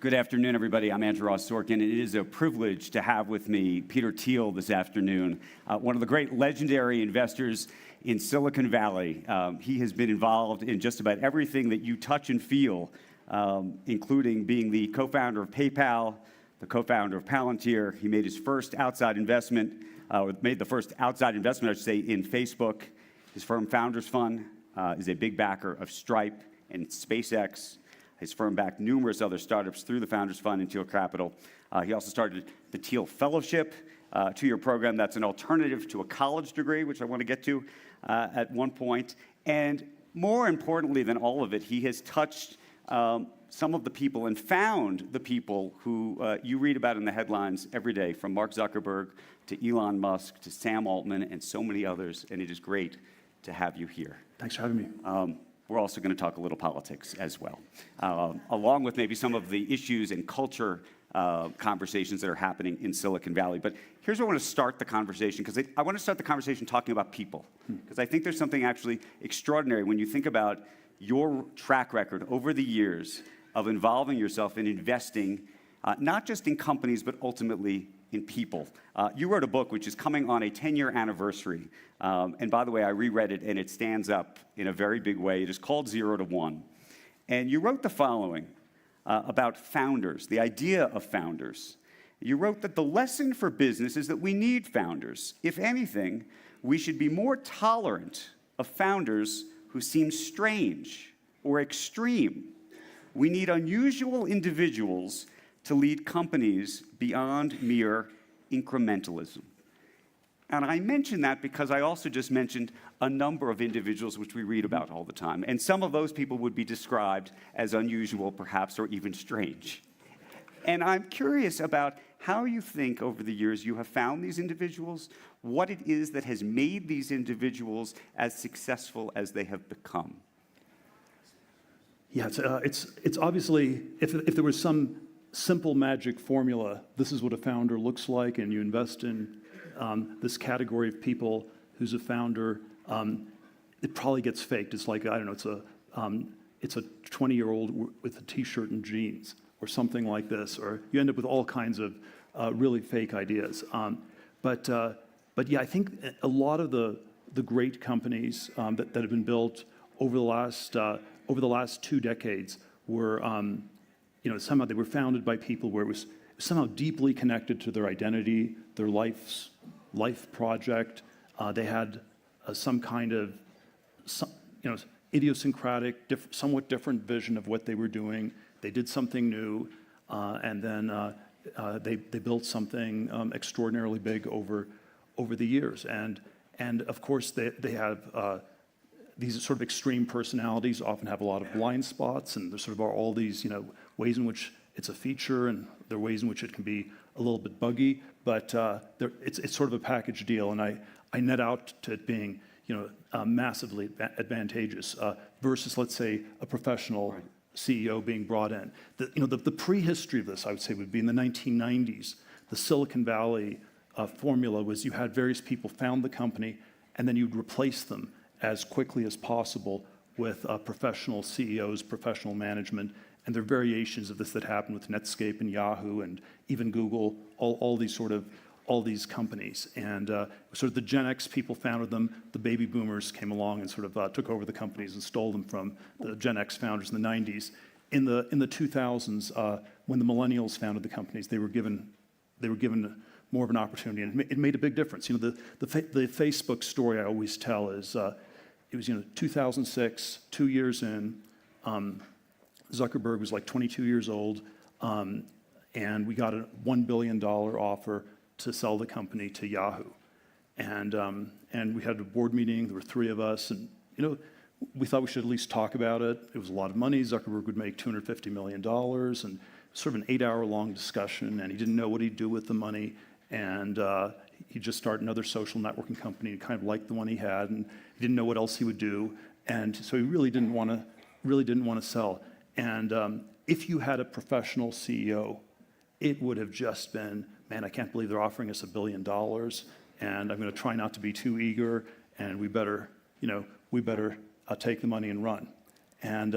Good afternoon, everybody. I'm Andrew Ross Sorkin, and it is a privilege to have with me Peter Thiel this afternoon, one of the great legendary investors in Silicon Valley. He has been involved in just about everything that you touch and feel, including being the co-founder of PayPal, the co-founder of Palantir. He made his first outside investment, made the first outside investment, I should say, in Facebook. His firm, Founders Fund, is a big backer of Stripe and SpaceX. His firm backed numerous other startups through the Founders Fund and Thiel Capital. He also started the Thiel Fellowship, a two-year program that's an alternative to a college degree, which I want to get to at one point. And more importantly than all of it, he has touched some of the people and found the people who you read about in the headlines every day, from Mark Zuckerberg to Elon Musk to Sam Altman and so many others. And it is great to have you here. Thanks for having me. We're also going to talk a little politics as well, along with maybe some of the issues and culture conversations that are happening in Silicon Valley. But here's where I want to start the conversation, because I want to start the conversation talking about people, because I think there's something actually extraordinary when you think about your track record over the years of involving yourself in investing, not just in companies, but ultimately in people. You wrote a book which is coming on a 10-year anniversary. And by the way, I reread it, and it stands up in a very big way. It is called 0 to 1. And you wrote the following about founders, the idea of founders. You wrote that the lesson for business is that we need founders. If anything, we should be more tolerant of founders who seem strange or extreme. We need unusual individuals to lead companies beyond mere incrementalism. And I mention that because I also just mentioned a number of individuals which we read about all the time. And some of those people would be described as unusual, perhaps, or even strange. And I'm curious about how you think over the years you have found these individuals, what it is that has made these individuals as successful as they have become. Yeah, it's obviously, if there was some simple magic formula, this is what a founder looks like, and you invest in this category of people who's a founder, it probably gets faked. It's like, I don't know, it's a 20-year-old with a t-shirt and jeans or something like this, or you end up with all kinds of really fake ideas. But yeah, I think a lot of the great companies that have been built over the last 2 decades were somehow they were founded by people where it was somehow deeply connected to their identity, their life project. They had some kind of, idiosyncratic, somewhat different vision of what they were doing. They did something new, and then they built something extraordinarily big over the years. And of course, they have these sort of extreme personalities, often have a lot of blind spots, and there sort of are all these, ways in which it's a feature, and there are ways in which it can be a little bit buggy, but it's sort of a package deal, and I net out to it being, massively advantageous versus, let's say, a professional CEO being brought in. The prehistory of this, I would say, would be in the 1990s. The Silicon Valley formula was you had various people found the company, and then you'd replace them as quickly as possible with professional CEOs, professional management, and there are variations of this that happened with Netscape and Yahoo and even Google, all these companies. And sort of the Gen X people founded them, the baby boomers came along and sort of took over the companies and stole them from the Gen X founders in the 90s. In the 2000s, when the millennials founded the companies, they were given more of an opportunity, and it made a big difference. The Facebook story I always tell is, it was 2006, 2 years in, Zuckerberg was like 22 years old, and we got a $1 billion offer to sell the company to Yahoo. And we had a board meeting, there were 3 of us, and we thought we should at least talk about it. It was a lot of money. Zuckerberg would make $250 million, and sort of an 8-hour-long discussion, and he didn't know what he'd do with the money, and he'd just start another social networking company. He kind of liked the one he had, and he didn't know what else he would do, and so he really didn't want to sell. And if you had a professional CEO, it would have just been, man, I can't believe they're offering us $1 billion, and I'm going to try not to be too eager, and we better take the money and run. And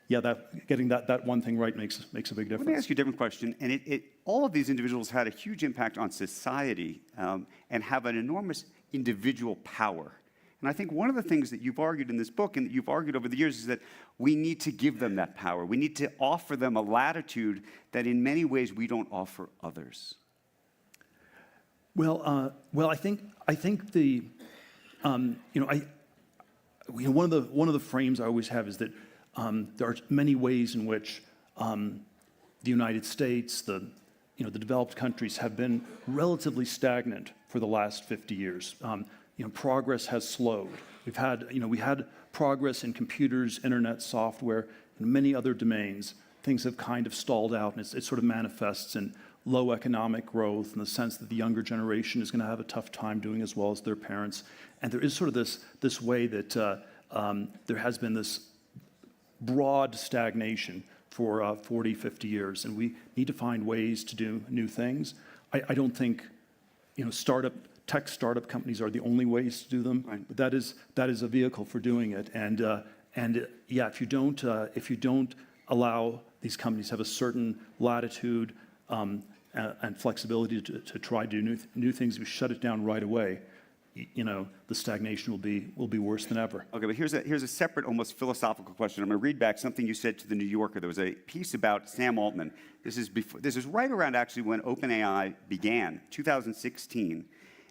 getting that one thing right makes a big difference. Let me ask you a different question. And all of these individuals had a huge impact on society and have an enormous individual power. And I think one of the things that you've argued in this book and that you've argued over the years is that we need to give them that power. We need to offer them a latitude that in many ways we don't offer others. Well, I think the, one of the frames I always have is that there are many ways in which the United States, the developed countries have been relatively stagnant for the last 50 years. Progress has slowed. We had progress in computers, internet, software, and many other domains. Things have kind of stalled out, and it sort of manifests in low economic growth in the sense that the younger generation is going to have a tough time doing as well as their parents. And there is sort of this way that there has been this broad stagnation for 40, 50 years, and we need to find ways to do new things. I don't think tech startup companies are the only ways to do them, right. But that is a vehicle for doing it. And if you don't allow these companies to have a certain latitude and flexibility to try to do new things, if you shut it down right away, the stagnation will be worse than ever. Okay, but here's a separate, almost philosophical question. I'm going to read back something you said to the New Yorker. There was a piece about Sam Altman. This is right around actually when OpenAI began, 2016.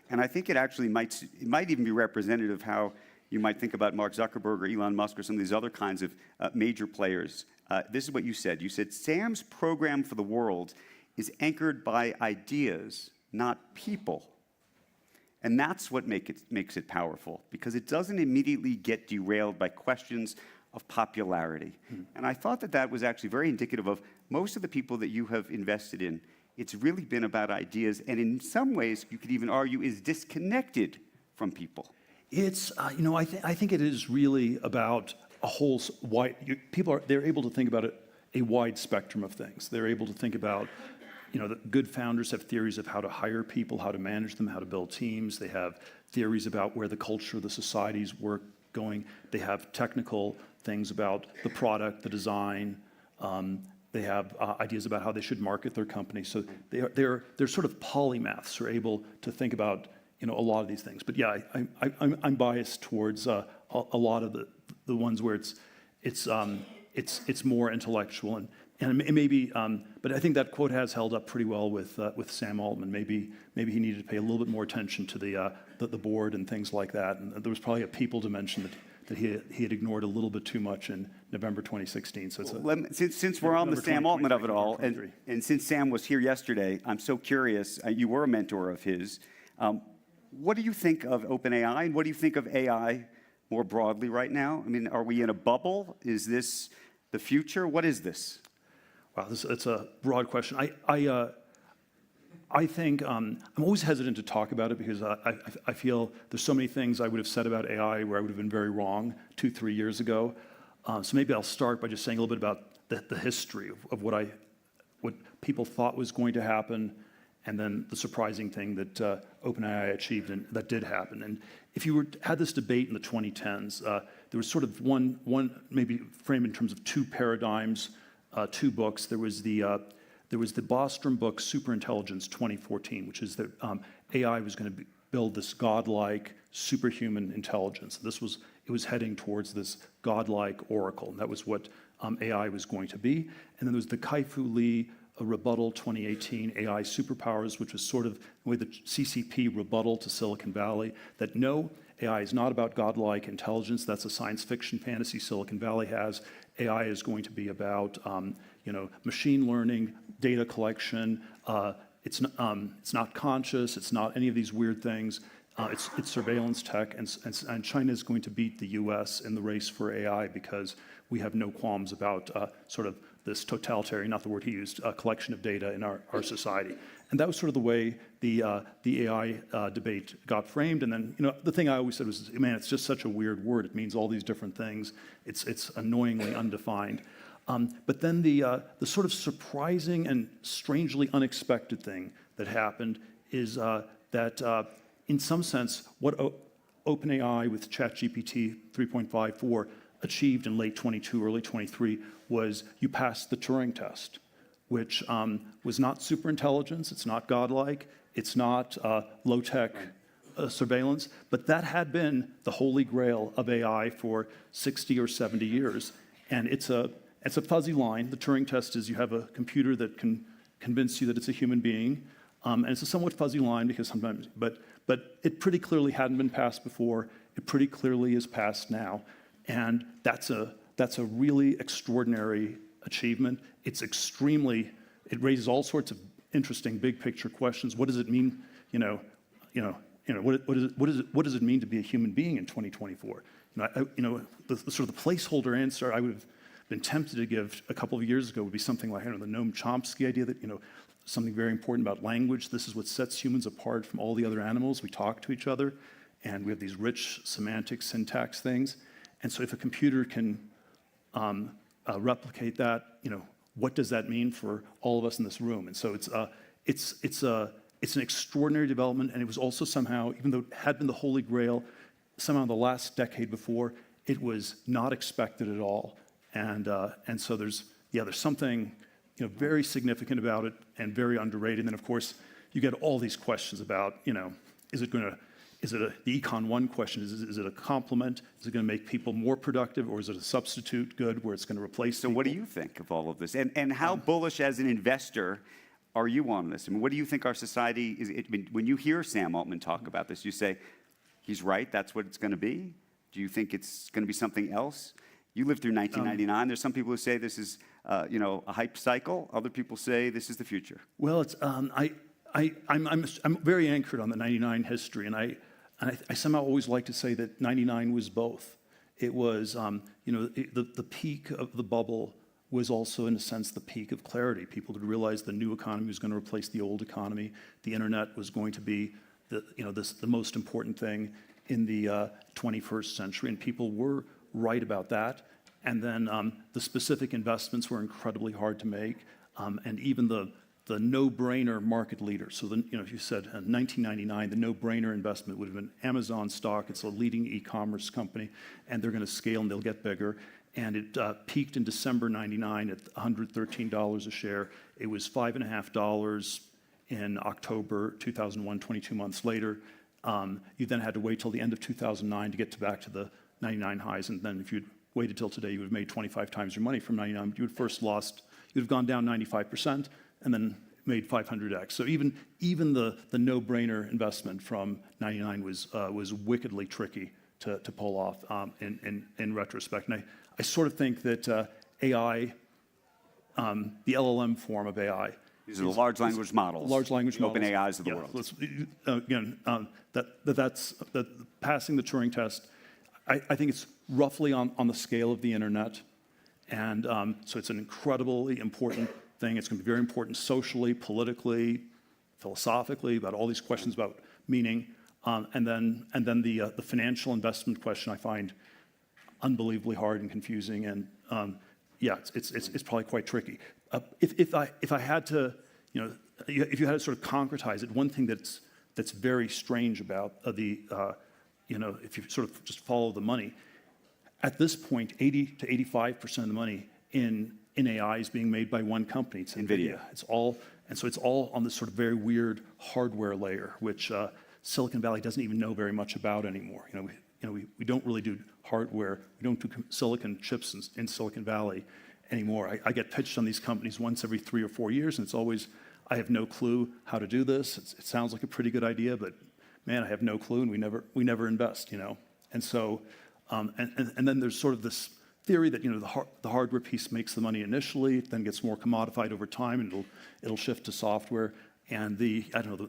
And I think it actually might even be representative of how you might think about Mark Zuckerberg or Elon Musk or some of these other kinds of major players. This is what you said. You said, Sam's program for the world is anchored by ideas, not people. And that's what makes it powerful, because it doesn't immediately get derailed by questions of popularity. And I thought that was actually very indicative of most of the people that you have invested in. It's really been about ideas, and in some ways, you could even argue, is disconnected from people. It's, I think it is really about a whole wide, they're able to think about a wide spectrum of things. They're able to think about, the good founders have theories of how to hire people, how to manage them, how to build teams. They have theories about where the culture of the societies work going. They have technical things about the product, the design. They have ideas about how they should market their company. So they're sort of polymaths who are able to think about a lot of these things. But yeah, I'm biased towards a lot of the ones where it's more intellectual and maybe. But I think that quote has held up pretty well with Sam Altman. Maybe he needed to pay a little bit more attention to the board and things like that. And there was probably a people dimension that he had ignored a little bit too much in November 2016. So since we're on the Sam Altman of it all, and since Sam was here yesterday, I'm so curious. You were a mentor of his. What do you think of OpenAI, and what do you think of AI more broadly right now? I mean, are we in a bubble? Is this the future? What is this? Wow, it's a broad question. I think I'm always hesitant to talk about it because I feel there's so many things I would have said about AI where I would have been very wrong 2-3 years ago. So maybe I'll start by just saying a little bit about the history of what people thought was going to happen, and then the surprising thing that OpenAI achieved, and that did happen. And if you had this debate in the 2010s, there was sort of one maybe framed in terms of two paradigms, two books. There was the Bostrom book, Superintelligence 2014, which is that AI was going to build this godlike, superhuman intelligence. It was heading towards this godlike oracle, and that was what AI was going to be. And then there was the Kai-Fu Lee rebuttal 2018, AI superpowers, which was sort of the way the CCP rebuttal to Silicon Valley, that no, AI is not about godlike intelligence. That's a science fiction fantasy Silicon Valley has. AI is going to be about machine learning, data collection. It's not conscious. It's not any of these weird things. It's surveillance tech, and China is going to beat the U.S. in the race for AI because we have no qualms about sort of this totalitarian, not the word he used, collection of data in our society. And that was sort of the way the AI debate got framed. And then, the thing I always said was, man, it's just such a weird word. It means all these different things. It's annoyingly undefined. But then the sort of surprising and strangely unexpected thing that happened is that in some sense, what OpenAI with ChatGPT 3.54 achieved in late 22, early 23 was you passed the Turing test, which was not super intelligence, it's not godlike, it's not low-tech surveillance, but that had been the holy grail of AI for 60 or 70 years. And it's a fuzzy line. The Turing test is you have a computer that can convince you that it's a human being, and it's a somewhat fuzzy line because sometimes, but it pretty clearly hadn't been passed before. It pretty clearly is passed now, and that's a really extraordinary achievement. It raises all sorts of interesting big picture questions. What does it mean? What does it mean to be a human being in 2024? The sort of the placeholder answer I would have been tempted to give a couple of years ago would be something like, the Noam Chomsky idea that, something very important about language. This is what sets humans apart from all the other animals. We talk to each other, and we have these rich semantic syntax things. And so if a computer can replicate that, what does that mean for all of us in this room? And so it's an extraordinary development, and it was also somehow, even though it had been the holy grail, somehow in the last decade before, it was not expected at all. And so there's something very significant about it and very underrated. And then, of course, you get all these questions about, the Econ 1 question, is it a complement? Is it going to make people more productive, or is it a substitute good where it's going to replace people? So what do you think of all of this? And how bullish as an investor are you on this? I mean, what do you think our society is? When you hear Sam Altman talk about this, you say, he's right, that's what it's going to be? Do you think it's going to be something else? You lived through 1999. There's some people who say this is, a hype cycle. Other people say this is the future. Well, it's I'm very anchored on the 99 history, and I somehow always like to say that 99 was both. It was, the peak of the bubble was also, in a sense, the peak of clarity. People had realized the new economy was going to replace the old economy. The internet was going to be the most important thing in the 21st century, and people were right about that. And then the specific investments were incredibly hard to make, and even the no-brainer market leader. So if you said in 1999, the no-brainer investment would have been Amazon stock. It's a leading e-commerce company, and they're going to scale and they'll get bigger. And it peaked in December 99 at $113 a share. It was $5.50 in October 2001, 22 months later. You then had to wait till the end of 2009 to get back to the 99 highs, and then if you'd waited till today, you would have made 25 times your money from 99. You'd have gone down 95%, and then made 500x. So even the no-brainer investment from 99 was wickedly tricky to pull off in retrospect. And I sort of think that AI, the LLM form of AI, these are the large language models. Large language models. Open AIs of the world. Again, that's passing the Turing test. I think it's roughly on the scale of the internet, and so it's an incredibly important thing. It's going to be very important socially, politically, philosophically, about all these questions about meaning, and then the financial investment question I find unbelievably hard and confusing, and it's probably quite tricky. If I had to, if you had to sort of concretize it, one thing that's very strange about if you sort of just follow the money, at this point, 80 to 85% of the money in AI is being made by one company. It's NVIDIA. It's all on this sort of very weird hardware layer, which Silicon Valley doesn't even know very much about anymore. We don't really do hardware. We don't do silicon chips in Silicon Valley anymore. I get pitched on these companies once every 3 or 4 years, and it's always, I have no clue how to do this. It sounds like a pretty good idea, but man, I have no clue, and we never invest, And so, and then there's sort of this theory that the hardware piece makes the money initially, then gets more commodified over time, and it'll shift to software. And the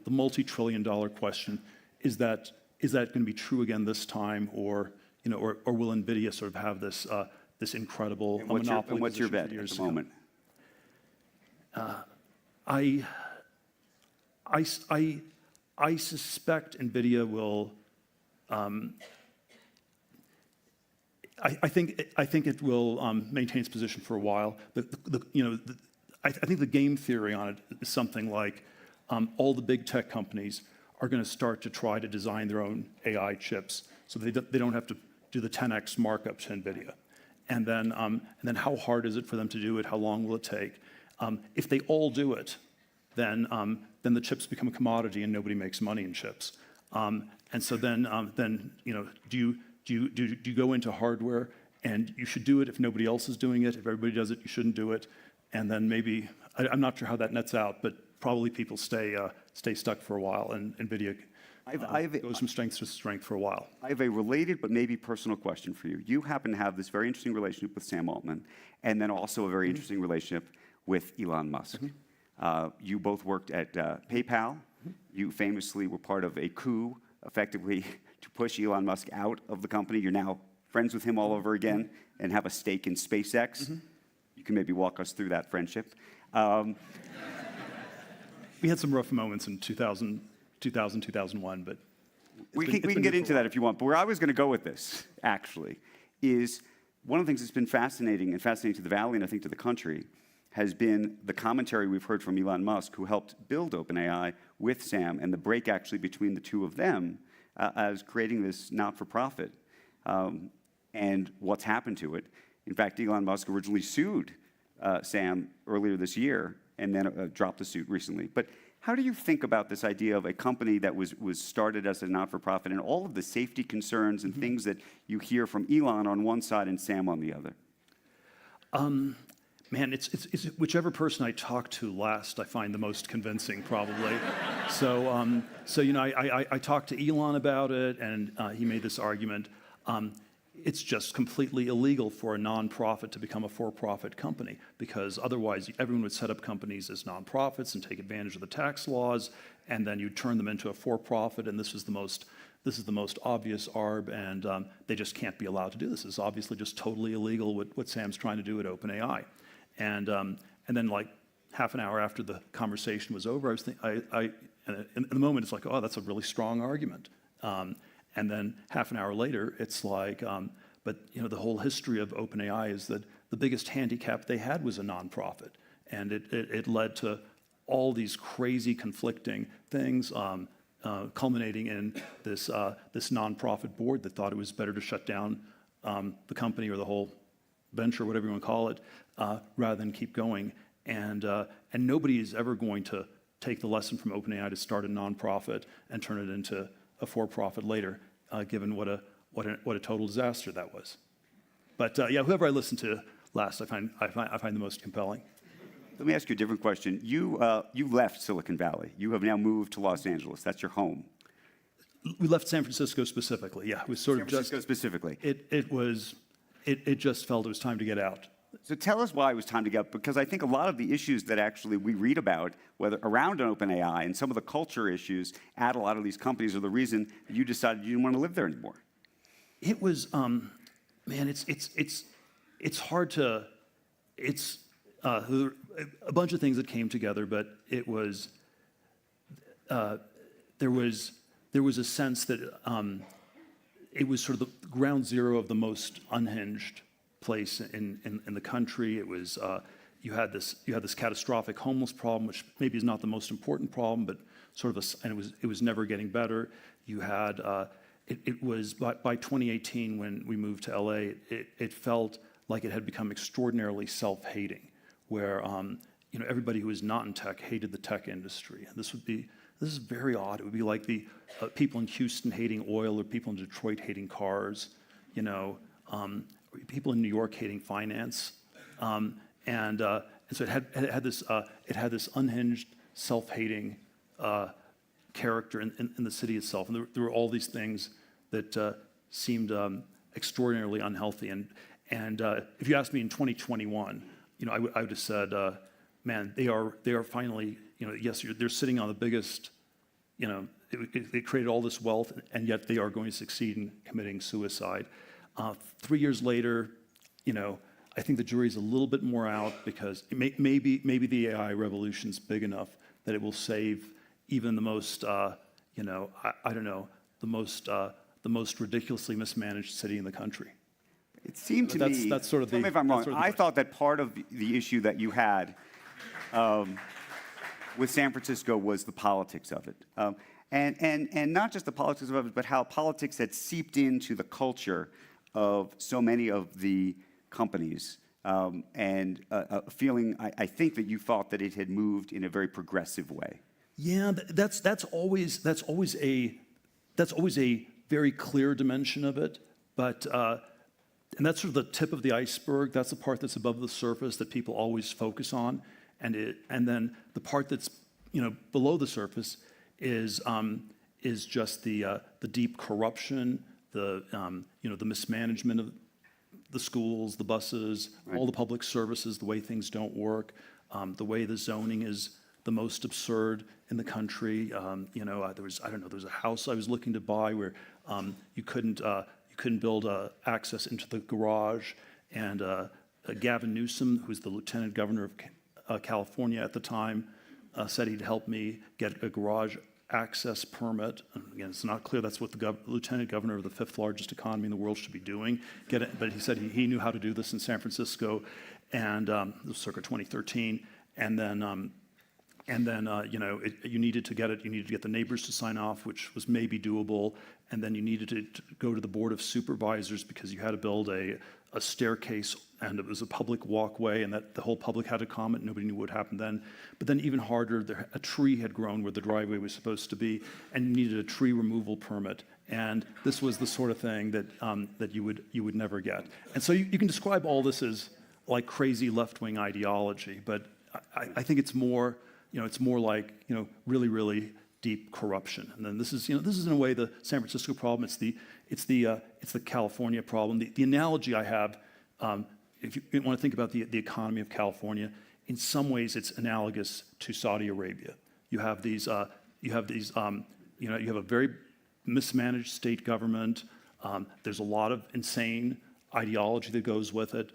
multi-trillion-dollar question is that going to be true again this time, or will NVIDIA sort of have this incredible monopoly? And what's your bet at the moment? I suspect NVIDIA will. I think it will maintain its position for a while. I think the game theory on it is something like all the big tech companies are going to start to try to design their own AI chips, so they don't have to do the 10x markup to NVIDIA. and then how hard is it for them to do it? How long will it take? If they all do it, then the chips become a commodity and nobody makes money in chips. And so then do you go into hardware and you should do it if nobody else is doing it? If everybody does it, you shouldn't do it. And then maybe I'm not sure how that nets out, but probably people stay stuck for a while, and NVIDIA goes from strength to strength for a while. I have a related but maybe personal question for you. You happen to have this very interesting relationship with Sam Altman, and then also a very interesting relationship with Elon Musk. You both worked at PayPal. You famously were part of a coup, effectively, to push Elon Musk out of the company. You're now friends with him all over again and have a stake in SpaceX. You can maybe walk us through that friendship. We had some rough moments in 2000, 2001, but we can get into that if you want. But where I was going to go with this, actually, is one of the things that's been fascinating to the Valley and I think to the country has been the commentary we've heard from Elon Musk, who helped build OpenAI with Sam, and the break actually between the two of them as creating this not-for-profit and what's happened to it. In fact, Elon Musk originally sued Sam earlier this year and then dropped the suit recently. But how do you think about this idea of a company that was started as a not-for-profit and all of the safety concerns and things that you hear from Elon on one side and Sam on the other? Man, it's whichever person I talk to last, I find the most convincing, probably. So I talked to Elon about it, and he made this argument. It's just completely illegal for a nonprofit to become a for-profit company, because otherwise everyone would set up companies as nonprofits and take advantage of the tax laws, and then you turn them into a for-profit. And this is the most obvious arb, and they just can't be allowed to do this. It's obviously just totally illegal what Sam's trying to do at OpenAI. And then like half an hour after the conversation was over, I was thinking, in the moment it's like, oh, that's a really strong argument. And then half an hour later, it's like, but the whole history of OpenAI is that the biggest handicap they had was a nonprofit, and it led to all these crazy conflicting things, culminating in this nonprofit board that thought it was better to shut down the company or the whole venture, whatever you want to call it, rather than keep going. And nobody is ever going to take the lesson from OpenAI to start a nonprofit and turn it into a for-profit later, given what a total disaster that was. But whoever I listened to last, I find the most compelling. Let me ask you a different question. You left Silicon Valley. You have now moved to Los Angeles. That's your home. We left San Francisco specifically. Yeah, it was sort of just San Francisco specifically. It just felt it was time to get out. So tell us why it was time to get out, because I think a lot of the issues that actually we read about, whether around OpenAI and some of the culture issues at a lot of these companies, are the reason you decided you didn't want to live there anymore. It was, man, it's hard to, it's a bunch of things that came together, but it was, there was a sense that it was sort of the ground zero of the most unhinged place in the country. It was you had this catastrophic homeless problem, which maybe is not the most important problem, but sort of and it was never getting better. You had it was by 2018 when we moved to LA, it felt like it had become extraordinarily self-hating, where everybody who was not in tech hated the tech industry. And this is very odd. It would be like the people in Houston hating oil, or people in Detroit hating cars, people in New York hating finance, and so it had this unhinged, self-hating character in the city itself, and there were all these things that seemed extraordinarily unhealthy. And if you asked me in 2021, I would have said, man, they are finally, yes, they're sitting on the biggest, they created all this wealth, and yet they are going to succeed in committing suicide. 3 years later, I think the jury's a little bit more out, because maybe the AI revolution's big enough that it will save even the most, I don't know, the most ridiculously mismanaged city in the country. It seemed to me, that's sort of tell me if I'm wrong, I thought that part of the issue that you had with San Francisco was the politics of it. And not just the politics of it, but how politics had seeped into the culture of so many of the companies, and a feeling, I think, that you thought that it had moved in a very progressive way. Yeah, that's always a very clear dimension of it, but and that's sort of the tip of the iceberg. That's the part that's above the surface that people always focus on, and then the part that's below the surface is just the deep corruption, the mismanagement of the schools, the buses, all the public services, the way things don't work, the way the zoning is the most absurd in the country. There was a house I was looking to buy where you couldn't build access into the garage, and Gavin Newsom, who's the lieutenant governor of California at the time, said he'd help me get a garage access permit. And again, it's not clear that's what the lieutenant governor of the fifth largest economy in the world should be doing. But he said he knew how to do this in San Francisco, and it was circa 2013. And then you needed to get it. You needed to get the neighbors to sign off, which was maybe doable. And then you needed to go to the board of supervisors because you had to build a staircase, and it was a public walkway, and that the whole public had to comment. Nobody knew what happened then. But then even harder, a tree had grown where the driveway was supposed to be, and you needed a tree removal permit. And this was the sort of thing that you would never get. And so you can describe all this as like crazy left-wing ideology, but I think it's more like really, really deep corruption. And then this is in a way the San Francisco problem. It's the California problem. The analogy I have, if you want to think about the economy of California, in some ways it's analogous to Saudi Arabia. You have you have a very mismanaged state government. There's a lot of insane ideology that goes with it,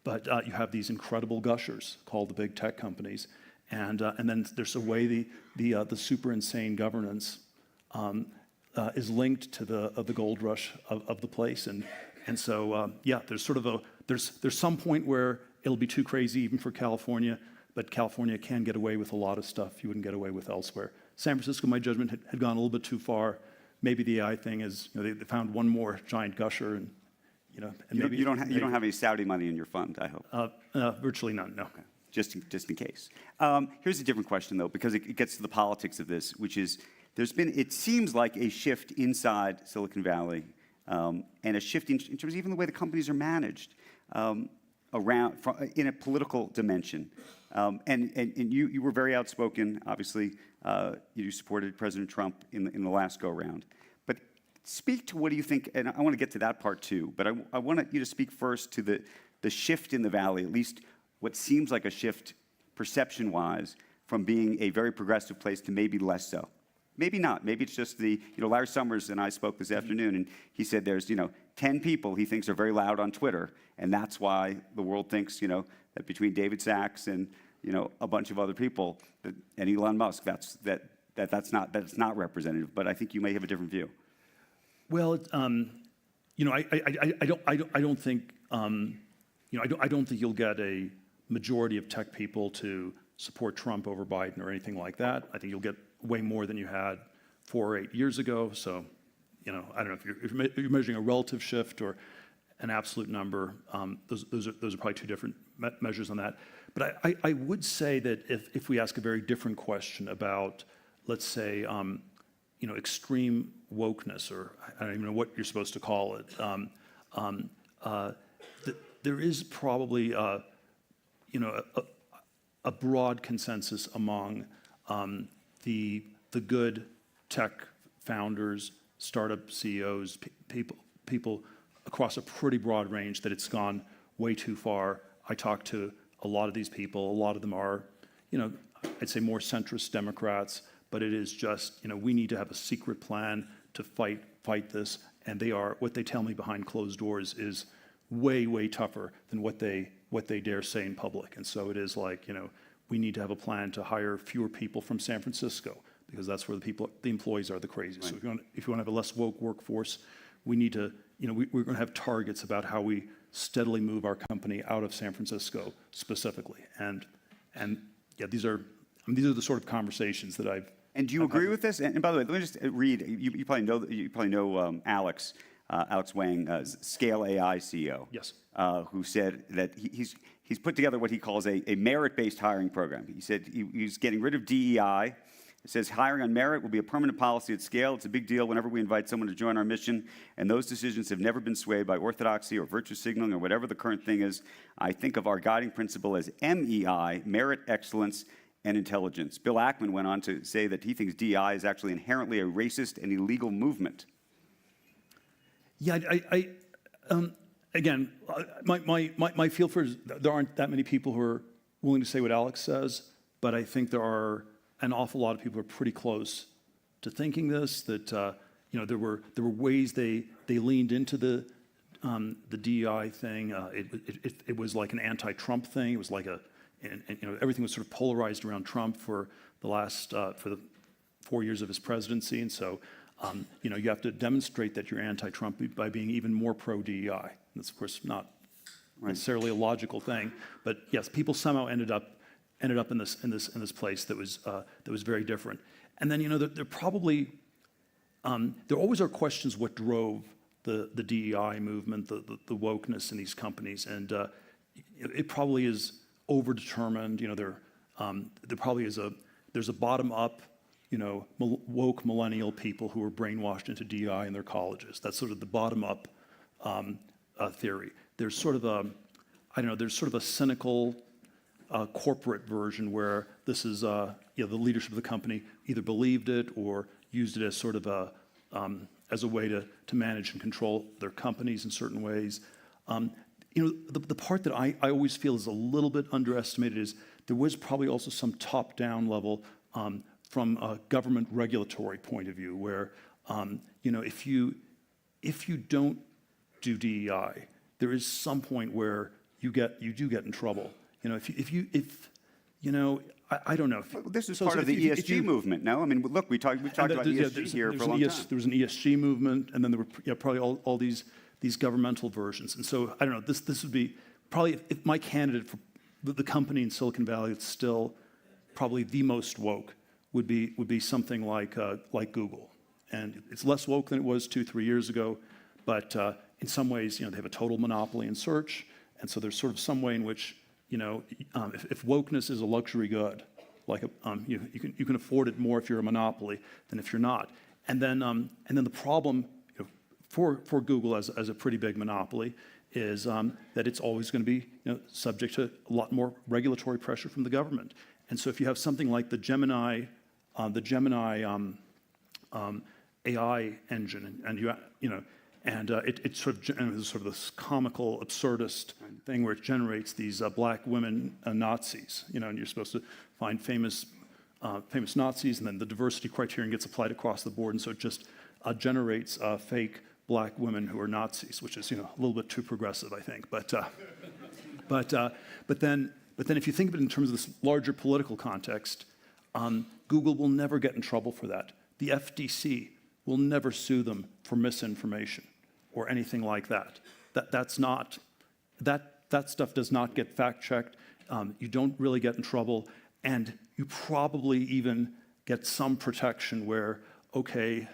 but you have these incredible gushers called the big tech companies. And then there's a way the super insane governance is linked to the gold rush of the place, and so there's sort of there's some point where it'll be too crazy even for California, but California can get away with a lot of stuff you wouldn't get away with elsewhere. San Francisco, my judgment, had gone a little bit too far. Maybe the AI thing is they found one more giant gusher, and maybe you don't have any Saudi money in your fund, I hope. Virtually none. No. Okay. Just in case. Here's a different question, though, because it gets to the politics of this, which is it seems like a shift inside Silicon Valley, and a shift in terms of even the way the companies are managed in a political dimension. And you were very outspoken. Obviously, you supported President Trump in the last go-round. But speak to what do you think, and I want to get to that part too, but I want you to speak first to the shift in the Valley, at least what seems like a shift perception-wise from being a very progressive place to maybe less so. Maybe not. Maybe it's just Larry Summers and I spoke this afternoon, and he said there's, 10 people he thinks are very loud on Twitter, and that's why the world thinks, that between David Sachs and, a bunch of other people, and Elon Musk, that's not representative. But I think you may have a different view. Well, I don't think you'll get a majority of tech people to support Trump over Biden or anything like that. I think you'll get way more than you had 4 or 8 years ago. So, I don't know if you're measuring a relative shift or an absolute number. Those are probably two different measures on that. But I would say that if we ask a very different question about, let's say, extreme wokeness, or I don't even know what you're supposed to call it, there is probably a broad consensus among the good tech founders, startup CEOs, people across a pretty broad range that it's gone way too far. I talked to a lot of these people. A lot of them are, I'd say more centrist Democrats, but it is just, we need to have a secret plan to fight this, and what they tell me behind closed doors is way, way tougher than what they dare say in public. And so it is like, we need to have a plan to hire fewer people from San Francisco, because that's where the employees are the craziest. Right. So if you want to have a less woke workforce, we need to, we're going to have targets about how we steadily move our company out of San Francisco specifically. And yeah, these are the sort of conversations that I've. And do you agree with this? And by the way, let me just read. You probably know Alex. Alex Wang, Scale AI CEO. Yes. Who said that he's put together what he calls a merit-based hiring program. He said he's getting rid of DEI. It says hiring on merit will be a permanent policy at scale. It's a big deal whenever we invite someone to join our mission, and those decisions have never been swayed by orthodoxy or virtue signaling or whatever the current thing is. I think of our guiding principle as MEI, merit, excellence, and intelligence. Bill Ackman went on to say that he thinks DEI is actually inherently a racist and illegal movement. Yeah, again, my feel for is there aren't that many people who are willing to say what Alex says, but I think there are an awful lot of people who are pretty close to thinking this, that there were ways they leaned into the DEI thing. It was like an anti-Trump thing. It was like everything was sort of polarized around Trump for the last for the 4 years of his presidency, and so you have to demonstrate that you're anti-Trump by being even more pro-DEI. That's of course not necessarily a logical thing, but yes, people somehow ended up in this place that was very different. And then there probably there always are questions what drove the DEI movement, the wokeness in these companies, and it probably is overdetermined. There probably is there's a bottom up, woke millennial people who are brainwashed into DEI in their colleges. That's sort of the bottom up theory. There's sort of a cynical corporate version where this is the leadership of the company either believed it or used it as sort of as a way to manage and control their companies in certain ways. The part that I always feel is a little bit underestimated is there was probably also some top-down level from a government regulatory point of view where if you don't do DEI, there is some point where you do get in trouble. I don't know. This is part of the ESG movement. No, I mean, look, we talked about ESG here for a long time. There was an ESG movement, and then there were probably all these governmental versions. And so I don't know. This would be probably if my candidate for the company in Silicon Valley that's still probably the most woke would be something like Google, and it's less woke than it was 2-3 years ago, but in some ways, they have a total monopoly in search, and so there's sort of some way in which if wokeness is a luxury good, like you can afford it more if you're a monopoly than if you're not. And then the problem for Google as a pretty big monopoly is that it's always going to be subject to a lot more regulatory pressure from the government. And so if you have something like the Gemini AI engine, and it's sort of this comical, absurdist thing where it generates these black women Nazis, and you're supposed to find famous Nazis, and then the diversity criterion gets applied across the board, and so it just generates fake black women who are Nazis, which is a little bit too progressive, I think. But then if you think of it in terms of this larger political context, Google will never get in trouble for that. The FTC will never sue them for misinformation or anything like that. That stuff does not get fact-checked. You don't really get in trouble, and you probably even get some protection where, okay,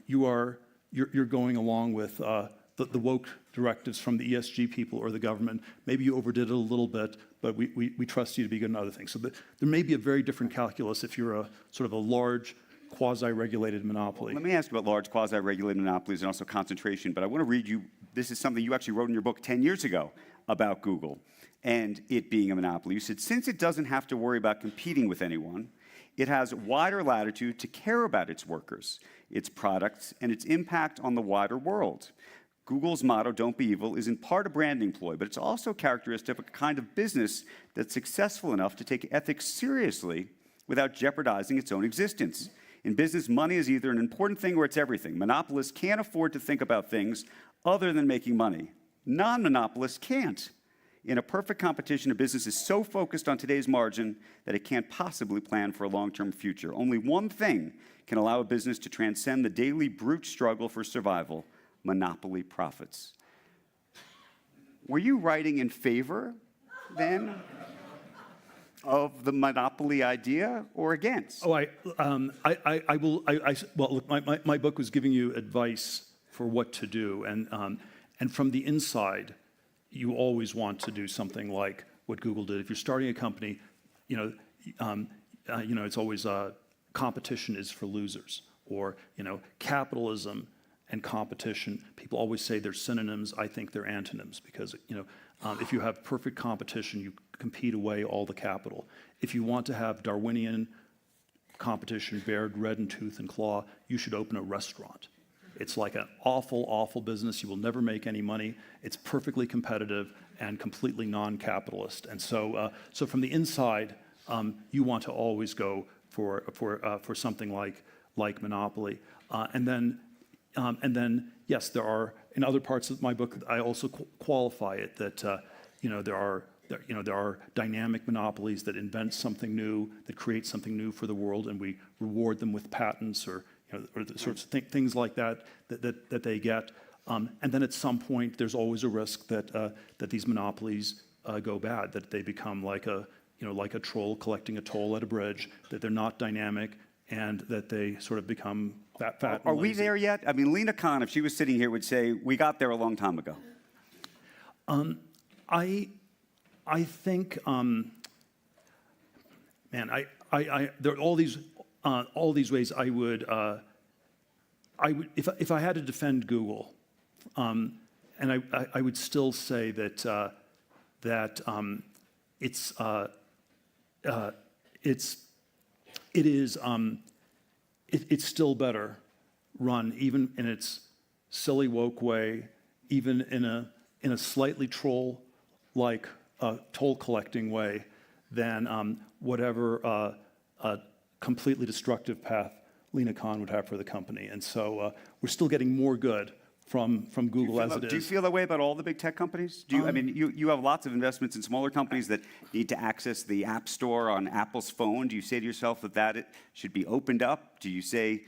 you're going along with the woke directives from the ESG people or the government. Maybe you overdid it a little bit, but we trust you to be good in other things. So there may be a very different calculus if you're a sort of a large quasi-regulated monopoly. Let me ask you about large quasi-regulated monopolies and also concentration, but I want to read you, this is something you actually wrote in your book 10 years ago about Google and it being a monopoly. You said, since it doesn't have to worry about competing with anyone, it has wider latitude to care about its workers, its products, and its impact on the wider world. Google's motto, "Don't be evil," is in part a branding ploy, but it's also characteristic of a kind of business that's successful enough to take ethics seriously without jeopardizing its own existence. In business, money is either an important thing or it's everything. Monopolists can't afford to think about things other than making money. Non-monopolists can't. In a perfect competition, a business is so focused on today's margin that it can't possibly plan for a long-term future. Only one thing can allow a business to transcend the daily brute struggle for survival: monopoly profits. Were you writing in favor, then, of the monopoly idea or against? Oh, well, look, my book was giving you advice what to do. And from the inside, you always want to do something like what Google did. If you're starting a company, it's always competition is for losers, or capitalism and competition. People always say they're synonyms. I think they're antonyms, because if you have perfect competition, you compete away all the capital. If you want to have Darwinian competition bared red in tooth and claw, you should open a restaurant. It's like an awful, awful business. You will never make any money. It's perfectly competitive and completely non-capitalist. And so from the inside, you want to always go for something like monopoly. And then, yes, there are, in other parts of my book, I also qualify it that there are dynamic monopolies that invent something new, that create something new for the world, and we reward them with patents or the sorts of things like that they get. And then at some point, there's always a risk that these monopolies go bad, that they become like a troll collecting a toll at a bridge, that they're not dynamic, and that they sort of become fat and Are we lazy. there yet? I mean, Lena Khan, if she was sitting here, would say, we got there a long time ago. I think, there are all these ways I would if I had to defend Google, and I would still say that it's still better run, even in its silly woke way, even in a slightly troll-like toll collecting way, than whatever completely destructive path Lena Khan would have for the company. And so we're still getting more good from Google as it is. Do you feel that way about all the big tech companies? I mean, you have lots of investments in smaller companies that need to access the App Store on Apple's phone. Do you say to yourself that it should be opened up? Do you say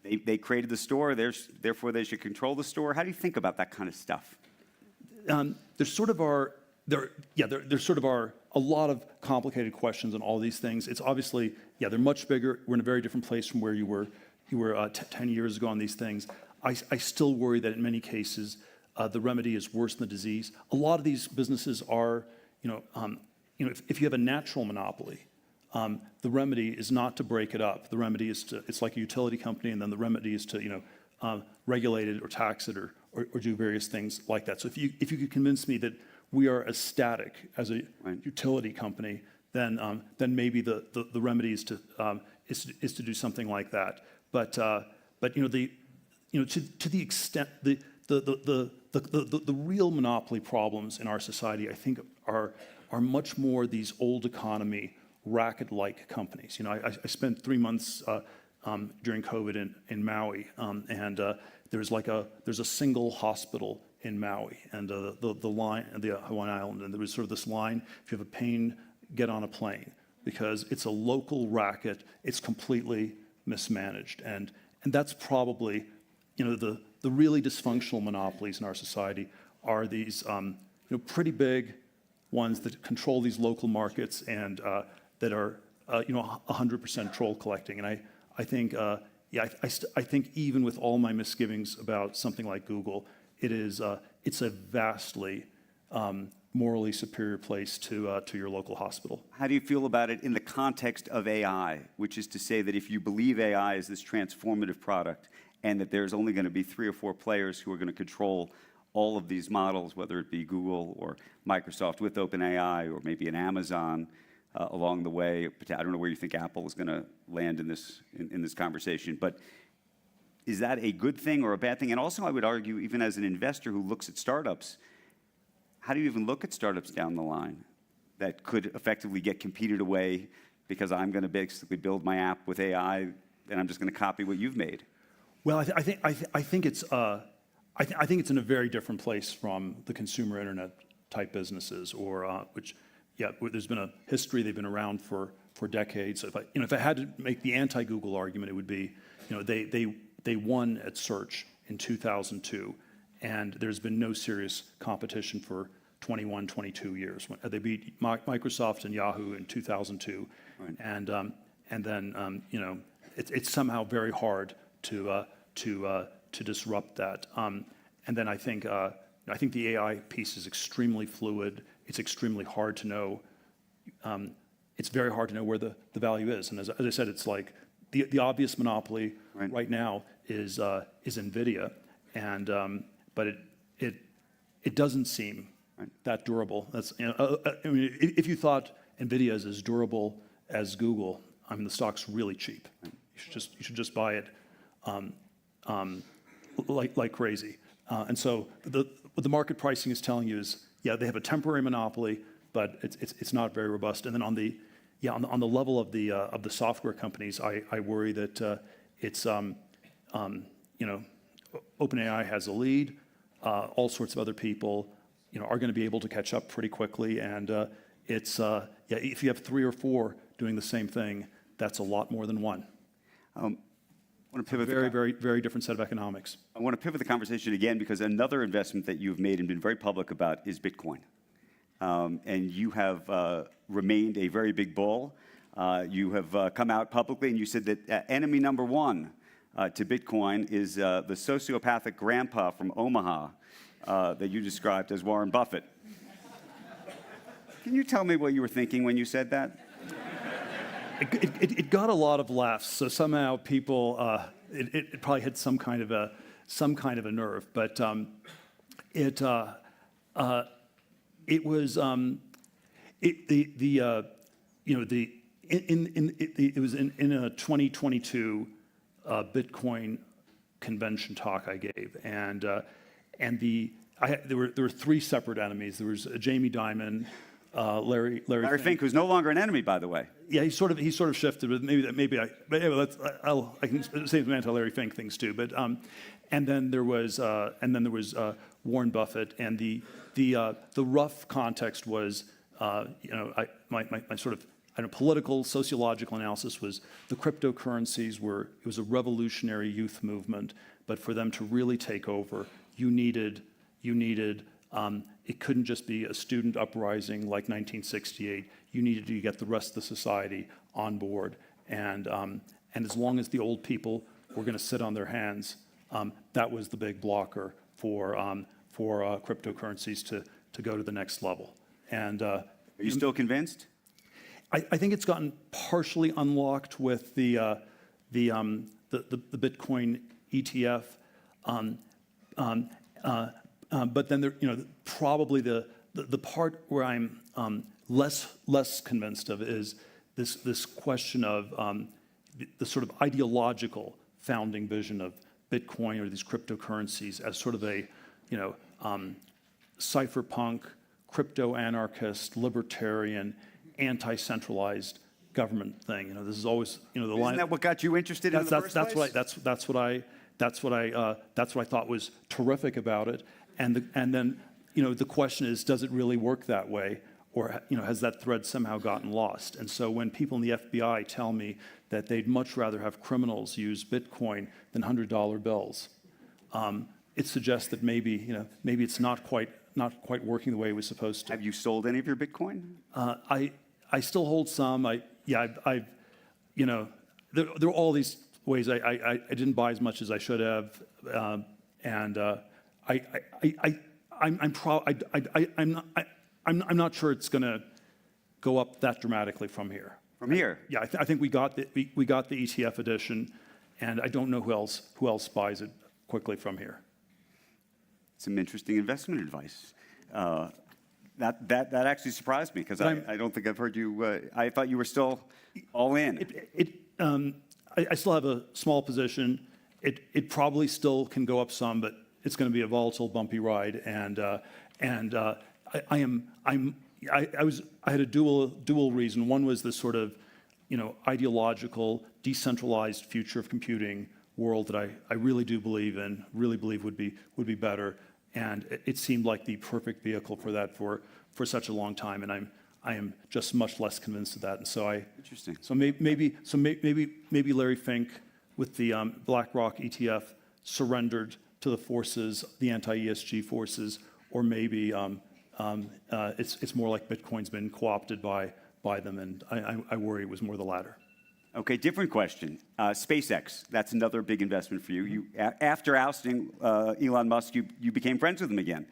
they created the store, therefore they should control the store? How do you think about that kind of stuff? There sort of are a lot of complicated questions on all these things. It's obviously, they're much bigger. We're in a very different place from where you were 10 years ago on these things. I still worry that in many cases the remedy is worse than the disease. A lot of these businesses are, if you have a natural monopoly, the remedy is not to break it up. The remedy is it's like a utility company, and then the remedy is to regulate it or tax it or do various things like that. So if you could convince me that we are as static as a utility company, then maybe the remedy is to do something like that. But to the extent the real monopoly problems in our society, I think, are much more these old economy racket-like companies. I spent 3 months during COVID in Maui, and there's a single hospital in Maui, and the line, the Hawaiian Island, and there was sort of this line: if you have a pain, get on a plane, because it's a local racket. It's completely mismanaged, and that's probably, the really dysfunctional monopolies in our society are these pretty big ones that control these local markets and that are 100% troll collecting. And I think I think even with all my misgivings about something like Google, it's a vastly morally superior place to your local hospital. How do you feel about it in the context of AI, which is to say that if you believe AI is this transformative product and that there's only going to be 3 or 4 players who are going to control all of these models, whether it be Google or Microsoft with OpenAI or maybe an Amazon along the way. I don't know where you think Apple is going to land in this conversation, but is that a good thing or a bad thing? And also, I would argue, even as an investor who looks at startups, how do you even look at startups down the line that could effectively get competed away because I'm going to basically build my app with AI and I'm just going to copy what you've made? Well, I think it's in a very different place from the consumer internet type businesses, or there's been a history. They've been around for decades. So if I had to make the anti-Google argument, it would be, they won at search in 2002, and there's been no serious competition for 21, 22 years. They beat Microsoft and Yahoo in 2002, right. And then it's somehow very hard to to disrupt that. And then I think the AI piece is extremely fluid. It's extremely hard to know. It's very hard to know where the value is. And as I said, it's like the obvious monopoly right now is NVIDIA, and but it doesn't seem that durable. That's I mean, if you thought NVIDIA is as durable as Google, I mean, the stock's really cheap. You should just buy it like crazy. And so what the market pricing is telling you is, yeah, they have a temporary monopoly, but it's not very robust. And then on the level of the software companies, I worry that it's OpenAI has a lead. All sorts of other people are going to be able to catch up pretty quickly, and if you have 3 or 4 doing the same thing, that's a lot more than one. I want to pivot. Very different set of economics. I want to pivot the conversation again because another investment that you've made and been very public about is Bitcoin. And you have remained a very big bull. You have come out publicly and you said that enemy number one to Bitcoin is the sociopathic grandpa from Omaha that you described as Warren Buffett. Can you tell me what you were thinking when you said that? It got a lot of laughs, so somehow people, it probably hit some kind of a nerve, but it was it was in a 2022 Bitcoin convention talk I gave, and there were 3 separate enemies. There was Jamie Dimon, Larry Fink, who's no longer an enemy, by the way. Yeah, he sort of shifted, but but anyway, I can say some anti-Larry Fink things too. But and then there was Warren Buffett, and the rough context was my sort of political sociological analysis was the cryptocurrencies it was a revolutionary youth movement, but for them to really take over, you needed it couldn't just be a student uprising like 1968. You needed to get the rest of the society on board, and as long as the old people were going to sit on their hands, that was the big blocker for cryptocurrencies to go to the next level. And are you still convinced? I think it's gotten partially unlocked with the Bitcoin ETF. But then probably the part where I'm less convinced of is this question of the sort of ideological founding vision of Bitcoin or these cryptocurrencies as sort of a cypherpunk, crypto-anarchist, libertarian, anti-centralized government thing. This is always the line. Isn't that what got you interested in the first place? That's what I thought was terrific about it. And then the question is, does it really work that way, or has that thread somehow gotten lost? And so when people in the FBI tell me that they'd much rather have criminals use Bitcoin than $100 bills, it suggests that maybe it's not quite working the way it was supposed to. Have you sold any of your Bitcoin? I still hold some. There are all these ways I didn't buy as much as I should have, and I'm not sure it's going to go up that dramatically from here. From here? Yeah, I think we got the ETF edition, and I don't know who else buys it quickly from here. Some interesting investment advice. That actually surprised me because I don't think I've heard you. I thought you were still all in. I still have a small position. It probably still can go up some, but it's going to be a volatile, bumpy ride. And I had a dual reason. One was this sort of ideological, decentralized future of computing world that I really do believe in. Really believe would be better. And it seemed like the perfect vehicle for that for such a long time. And I am just much less convinced of that. And so Interesting. So maybe Larry Fink with the BlackRock ETF surrendered to the forces, the anti-ESG forces, or maybe it's more like Bitcoin's been co-opted by them, and I worry it was more the latter. Okay, different question. SpaceX, that's another big investment for you. After ousting Elon Musk, you became friends with him again.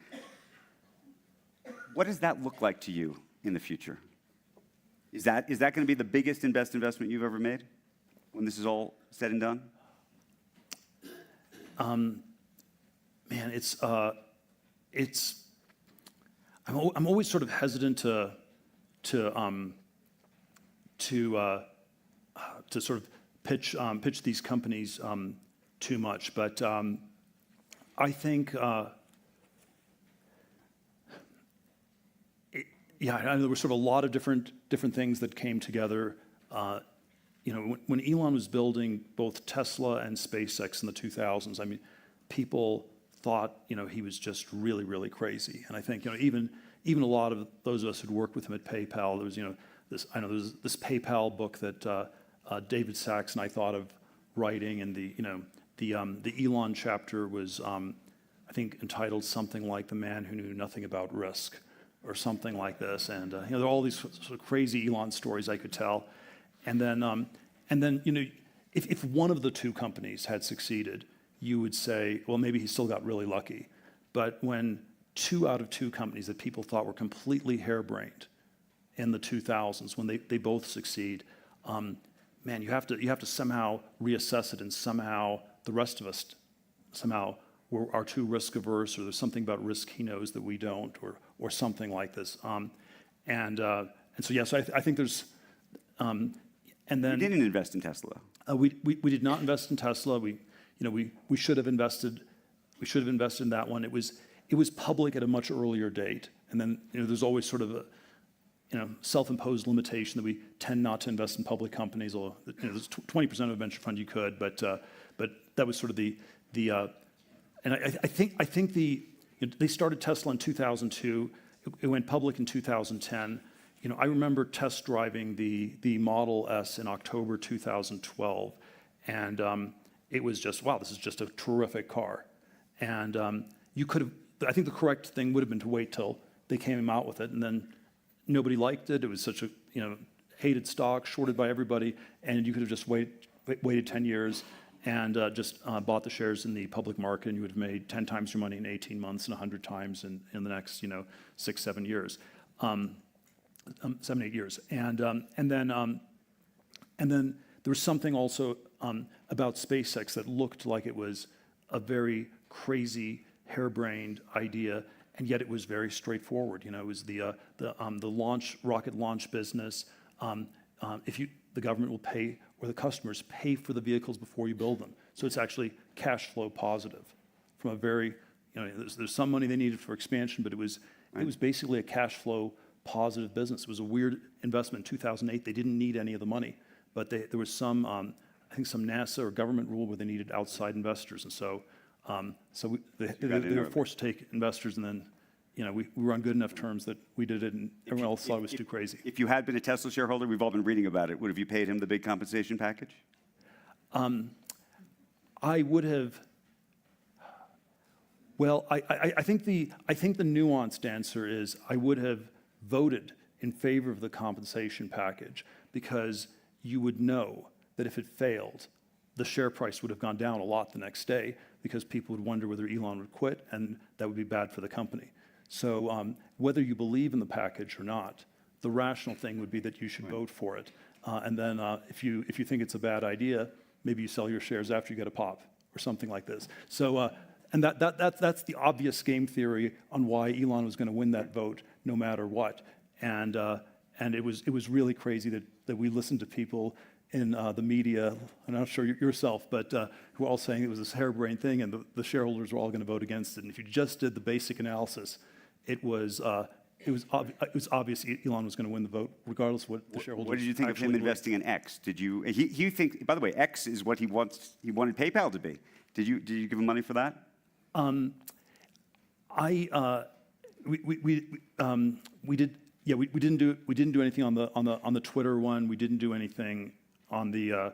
What does that look like to you in the future? Is that going to be the biggest and best investment you've ever made when this is all said and done? Man, I'm always sort of hesitant to sort of pitch these companies too much, but I think there were sort of a lot of different things that came together. When Elon was building both Tesla and SpaceX in the 2000s, I mean, people thought he was just really, really crazy. And I think even a lot of those of us who'd worked with him at PayPal, there was this PayPal book that David Sachs and I thought of writing, and the Elon chapter was I think entitled something like "The Man Who Knew Nothing About Risk" or something like this. And there are all these sort of crazy Elon stories I could tell. And then if one of the two companies had succeeded, you would say, well, maybe he still got really lucky. But when 2 out of 2 companies that people thought were completely harebrained in the 2000s, when they both succeed, man, you have to somehow reassess it, and somehow the rest of us are too risk averse, or there's something about risk he knows that we don't, or something like this. And so yes, I think there's. And then you didn't invest in Tesla. We did not invest in Tesla. We should have invested. We should have invested in that one. It was public at a much earlier date, and then there's always sort of a self-imposed limitation that we tend not to invest in public companies. Although there's 20% of a venture fund you could, but that was sort of the and I think they started Tesla in 2002. It went public in 2010. I remember test driving the Model S in October 2012, and it was just, wow, this is just a terrific car. And you could have, I think the correct thing would have been to wait till they came out with it, and then nobody liked it. It was such a hated stock, shorted by everybody, and you could have just waited 10 years and just bought the shares in the public market, and you would have made 10 times your money in 18 months and 100 times in the next 6, 7 years. 7, 8 years, and then there was something also about SpaceX that looked like it was a very crazy, harebrained idea, and yet it was very straightforward. It was the rocket launch business. The government will pay, or the customers pay for the vehicles before you build them, so it's actually cash flow positive. From a very, there's some money they needed for expansion, but it was basically a cash flow positive business. It was a weird investment. In 2008, they didn't need any of the money, but there was some, I think, some NASA or government rule where they needed outside investors, and so they were forced to take investors, and then we were on good enough terms that we did it, and everyone else thought it was too crazy. If you had been a Tesla shareholder, we've all been reading about it. Would have you paid him the big compensation package? I would have. Well, I think the nuanced answer is I would have voted in favor of the compensation package, because you would know that if it failed, the share price would have gone down a lot the next day, because people would wonder whether Elon would quit, and that would be bad for the company. So whether you believe in the package or not, the rational thing would be that you should vote for it. And then if you think it's a bad idea, maybe you sell your shares after you get a pop or something like this. So and that's the obvious game theory on why Elon was going to win that vote no matter what. And it was really crazy that we listened to people in the media, I'm not sure yourself, but who were all saying it was this harebrained thing, and the shareholders were all going to vote against it. And if you just did the basic analysis, it was obvious Elon was going to win the vote, regardless of what the shareholders. What did you think of him investing in X? Did you? He think. By the way, X is what he wanted PayPal to be. Did you give him money for that? We did. Yeah, we didn't do anything on the Twitter one. We didn't do anything on the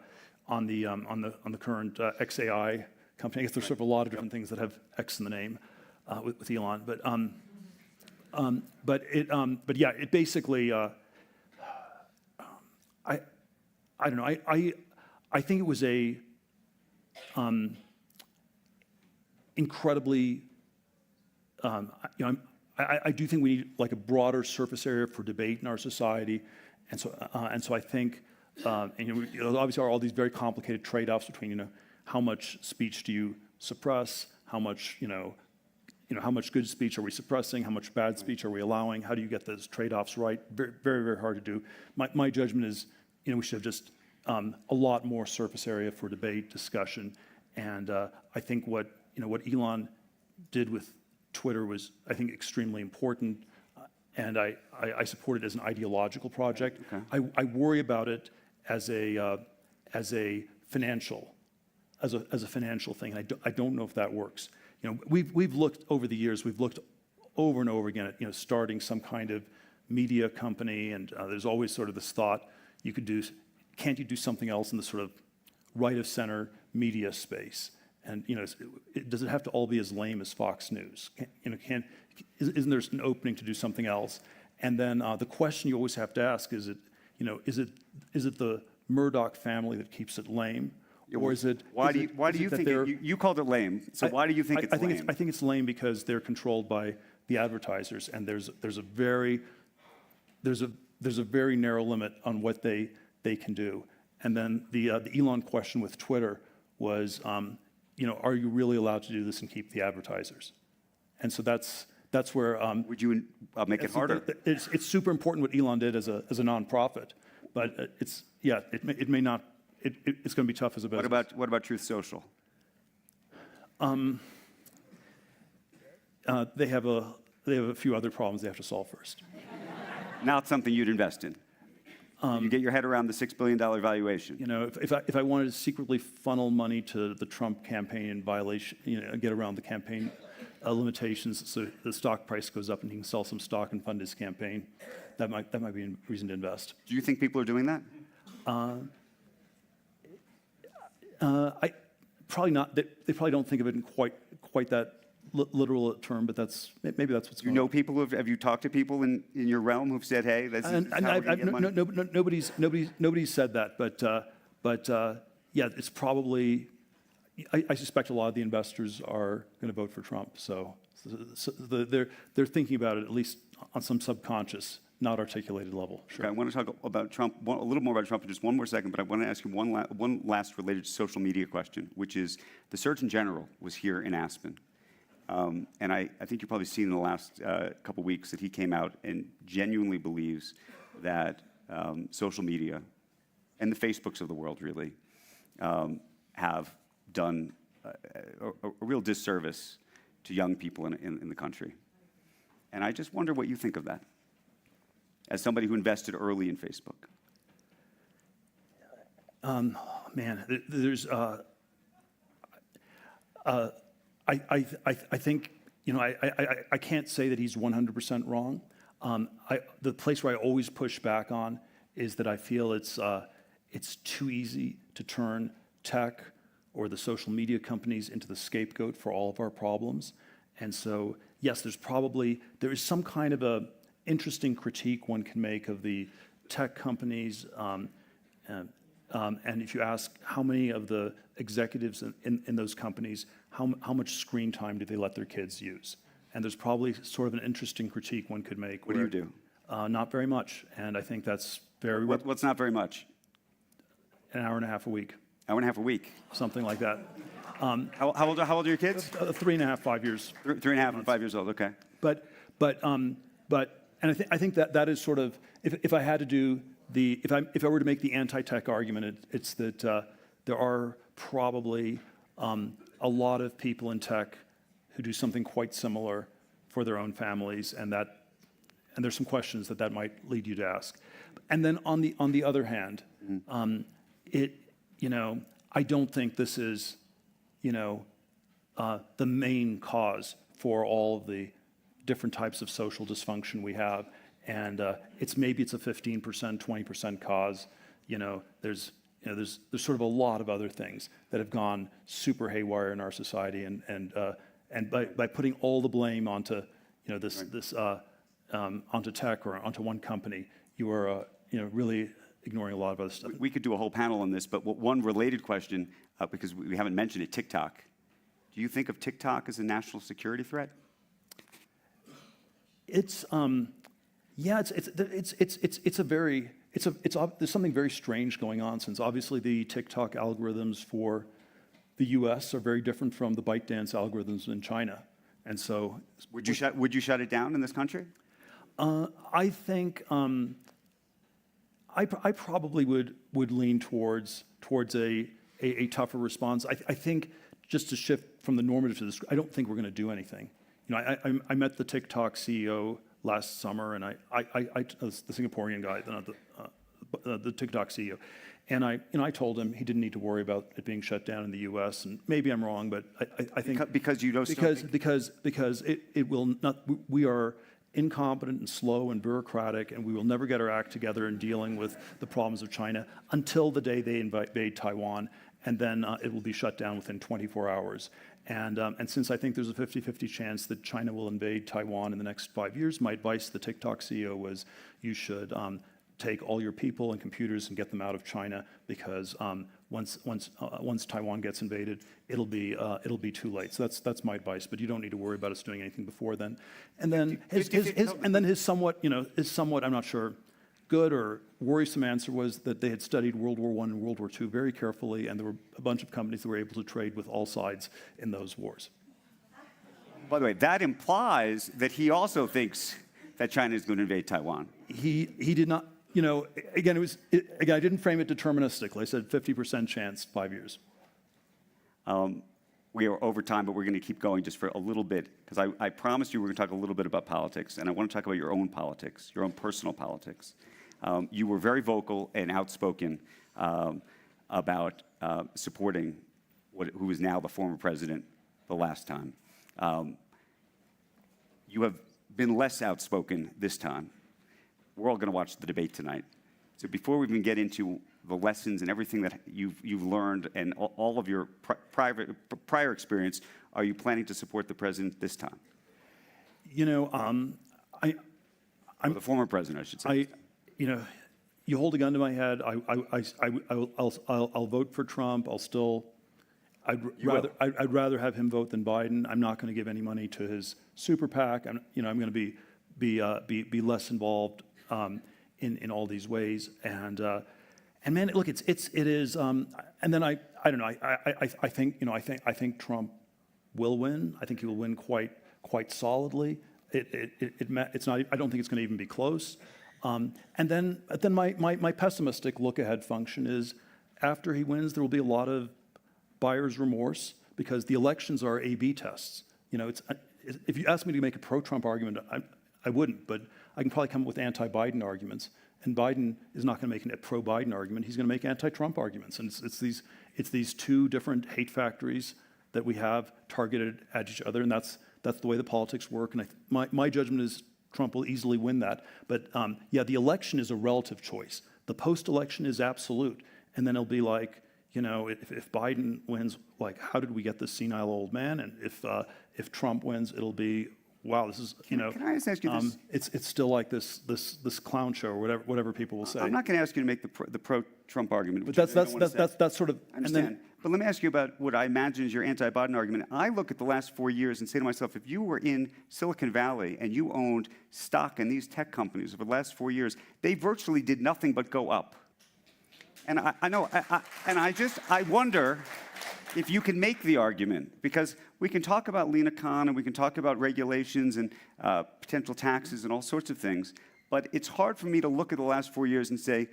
current XAI company. I guess there's sort of a lot of different things that have X in the name with Elon. But yeah, it basically. I don't know. I think it was a incredibly, I do think we need like a broader surface area for debate in our society, and so I think, obviously, are all these very complicated trade-offs between, how much speech do you suppress, how much, how much good speech are we suppressing, how much bad speech are we allowing, how do you get those trade-offs right? Very, very, very hard to do. My judgment is, we should have just a lot more surface area for debate, discussion, and I think what Elon did with Twitter was, I think, extremely important, and I support it as an ideological project. Okay. I worry about it as a financial thing, and I don't know if that works. We've looked over the years, we've looked over and over again at starting some kind of media company, and there's always sort of this thought can't you do something else in the sort of right of center media space? And does it have to all be as lame as Fox News? Isn't there an opening to do something else? And then the question you always have to ask is it the Murdoch family that keeps it lame, or is it? Why do you think you called it lame? So why do you think it's lame? I think it's lame because they're controlled by the advertisers, and there's a very narrow limit on what they can do. And then the Elon question with Twitter was, are you really allowed to do this and keep the advertisers? And so that's where. Would you make it harder? It's super important what Elon did as a nonprofit, but it may not. It's going to be tough as a business. What about Truth Social? They have a few other problems they have to solve first. Not something you'd invest in. You get your head around the $6 billion valuation. If I wanted to secretly funnel money to the Trump campaign in violation, get around the campaign limitations, so the stock price goes up and he can sell some stock and fund his campaign, that might be a reason to invest. Do you think people are doing that? I probably not. They probably don't think of it in quite that literal term, but maybe that's what's going on. You know people have you talked to people in your realm who've said, hey, this is how we're going to get money? Nobody's said that, but yeah, it's probably. I suspect a lot of the investors are going to vote for Trump, so they're thinking about it at least on some subconscious, not articulated level. Sure. Okay, I want to talk about Trump, a little more about Trump in just one more second, but I want to ask you one last related to social media question, which is the Surgeon General was here in Aspen. And I think you've probably seen in the last couple weeks that he came out and genuinely believes that social media and the Facebooks of the world really have done a real disservice to young people in the country. And I just wonder what you think of that as somebody who invested early in Facebook. Man, there's I think, I can't say that he's 100% wrong. The place where I always push back on is that I feel it's too easy to turn tech or the social media companies into the scapegoat for all of our problems. And so, yes, there is some kind of a interesting critique one can make of the tech companies. And if you ask how many of the executives in those companies, how much screen time do they let their kids use? And there's probably sort of an interesting critique one could make. What do you do? Not very much, and I think that's very. What's not very much? An hour and a half a week. Hour and a half a week. Something like that. How old are your kids? 3.5, 5 years. 3.5 and 5 years old. Okay. But I think that is sort of, if I had to do if I were to make the anti-tech argument, it's that there are probably a lot of people in tech who do something quite similar for their own families, and there's some questions that might lead you to ask. And then on the other hand, I don't think this is the main cause for all of the different types of social dysfunction we have, and maybe it's a 15%, 20% cause. There's sort of a lot of other things that have gone super haywire in our society, and by putting all the blame onto onto tech or onto one company, you are really ignoring a lot of other stuff. We could do a whole panel on this, but one related question, because we haven't mentioned it, TikTok. Do you think of TikTok as a national security threat? It's there's something very strange going on, since obviously the TikTok algorithms for the U.S. are very different from the ByteDance algorithms in China, and so Would you shut it down in this country? I think I probably would lean towards a tougher response. I think, just to shift from the normative to this, I don't think we're going to do anything. You know, I met the TikTok CEO last summer, and the Singaporean guy, the TikTok CEO, and I told him he didn't need to worry about it being shut down in the U.S. And maybe I'm wrong, but I think because you don't because it will not. We are incompetent and slow and bureaucratic, and we will never get our act together in dealing with the problems of China until the day they invade Taiwan, and then it will be shut down within 24 hours. And since I think there's a 50-50 chance that China will invade Taiwan in the next 5 years, my advice to the TikTok CEO was, you should take all your people and computers and get them out of China, because once Taiwan gets invaded, it'll be too late. So that's my advice. But you don't need to worry about us doing anything before then. And then his somewhat I'm not sure good or worrisome answer was that they had studied World War I and World War II very carefully, and there were a bunch of companies that were able to trade with all sides in those wars. By the way, that implies that he also thinks that China is going to invade Taiwan. He did not. You know, again, I didn't frame it deterministically. I said 50% chance, 5 years. We are over time, but we're going to keep going just for a little bit, because I promised you we're going to talk a little bit about politics, and I want to talk about your own politics, your own personal politics. You were very vocal and outspoken about supporting who is now the former president the last time. You have been less outspoken this time. We're all going to watch the debate tonight. So before we even get into the lessons and everything that you've learned and all of your prior experience, are you planning to support the president this time? You know, Or the former president, I should say. You know, you hold a gun to my head. I'll vote for Trump. I'd rather have him vote than Biden. I'm not going to give any money to his super PAC. I'm going to be less involved in all these ways. And man, look, it is. And then I don't know. I think Trump will win. I think he will win quite solidly. It's not. I don't think it's going to even be close. And then my pessimistic look ahead function is, after he wins, there will be a lot of buyer's remorse, because the elections are A/B tests. You know, if you ask me to make a pro-Trump argument, I wouldn't, but I can probably come up with anti-Biden arguments. And Biden is not going to make a pro-Biden argument. He's going to make anti-Trump arguments. And it's these two different hate factories that we have targeted at each other, and that's the way the politics work. And my judgment is Trump will easily win that. But yeah, the election is a relative choice. The post-election is absolute. And then it'll be like, you know, if Biden wins, like, how did we get this senile old man? And if Trump wins, it'll be, wow, this is, you know. Can I just ask you this? It's still like this clown show, or whatever people will say. I'm not going to ask you to make the pro-Trump argument. But that's sort of. I understand. But let me ask you about what I imagine is your anti-Biden argument. I look at the last 4 years and say to myself, if you were in Silicon Valley and you owned stock in these tech companies over the last 4 years, they virtually did nothing but go up. And I know, and I wonder if you can make the argument, because we can talk about lean econ and we can talk about regulations and potential taxes and all sorts of things, but it's hard for me to look at the last 4 years and say,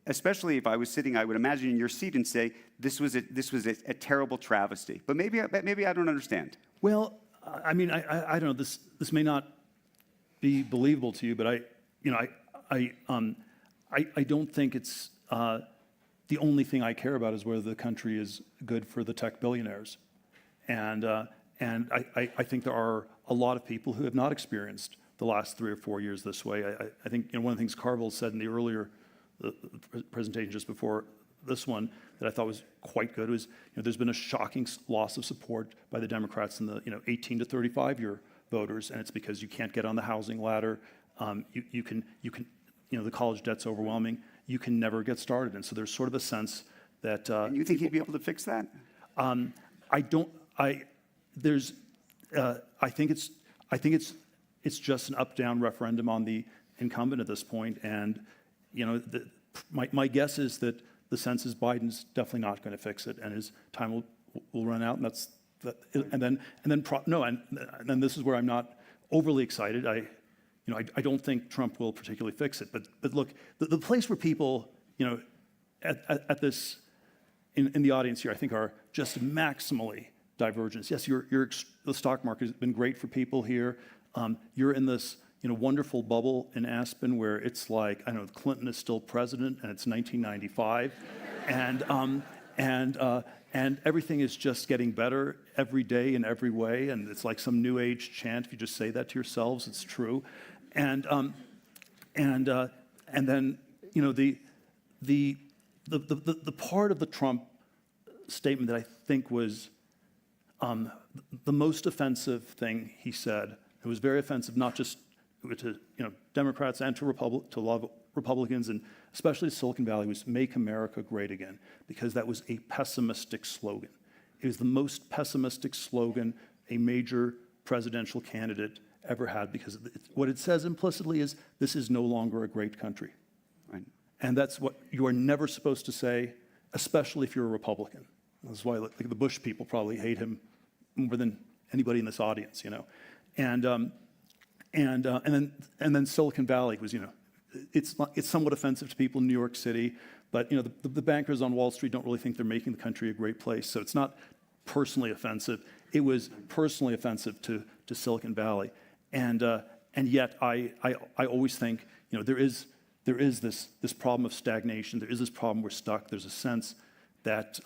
especially if I was sitting, I would imagine, in your seat and say, this was a terrible travesty. But maybe I don't understand. Well, I mean, I don't know. This may not be believable to you, but I don't think it's the only thing I care about is whether the country is good for the tech billionaires. And I think there are a lot of people who have not experienced the last 3 or 4 years this way. I think, you know, one of the things Carville said in the earlier presentation just before this one that I thought was quite good was, you know, there's been a shocking loss of support by the Democrats in the 18 to 35 year voters, and it's because you can't get on the housing ladder. You can the college debt's overwhelming, you can never get started. And so there's sort of a sense that And you think he'd be able to fix that? I don't. I think it's just an up-down referendum on the incumbent at this point, and my guess is that the sense is Biden's definitely not going to fix it, and his time will run out, and that's that. And then this is where I'm not overly excited. I don't think Trump will particularly fix it, but look, the place where people at this in the audience here, I think, are just maximally divergent. Yes, the stock market has been great for people here. You're in this wonderful bubble in Aspen where it's like, I don't know, Clinton is still president and it's 1995, and everything is just getting better every day in every way, and it's like some new age chant. If you just say that to yourselves, it's true, and then the part of the Trump statement that I think was the most offensive thing he said. It was very offensive, not just to Democrats and to a lot of Republicans, and especially Silicon Valley, was "Make America Great Again," because that was a pessimistic slogan. It was the most pessimistic slogan a major presidential candidate ever had, because what it says implicitly is this is no longer a great country. Right. And that's what you are never supposed to say, especially if you're a Republican. That's why the Bush people probably hate him more than anybody in this audience, And then Silicon Valley was, it's somewhat offensive to people in New York City, but the bankers on Wall Street don't really think they're making the country a great place. So it's not personally offensive. It was personally offensive to Silicon Valley, and yet I always think there is this problem of stagnation. There is this problem we're stuck. There's a sense that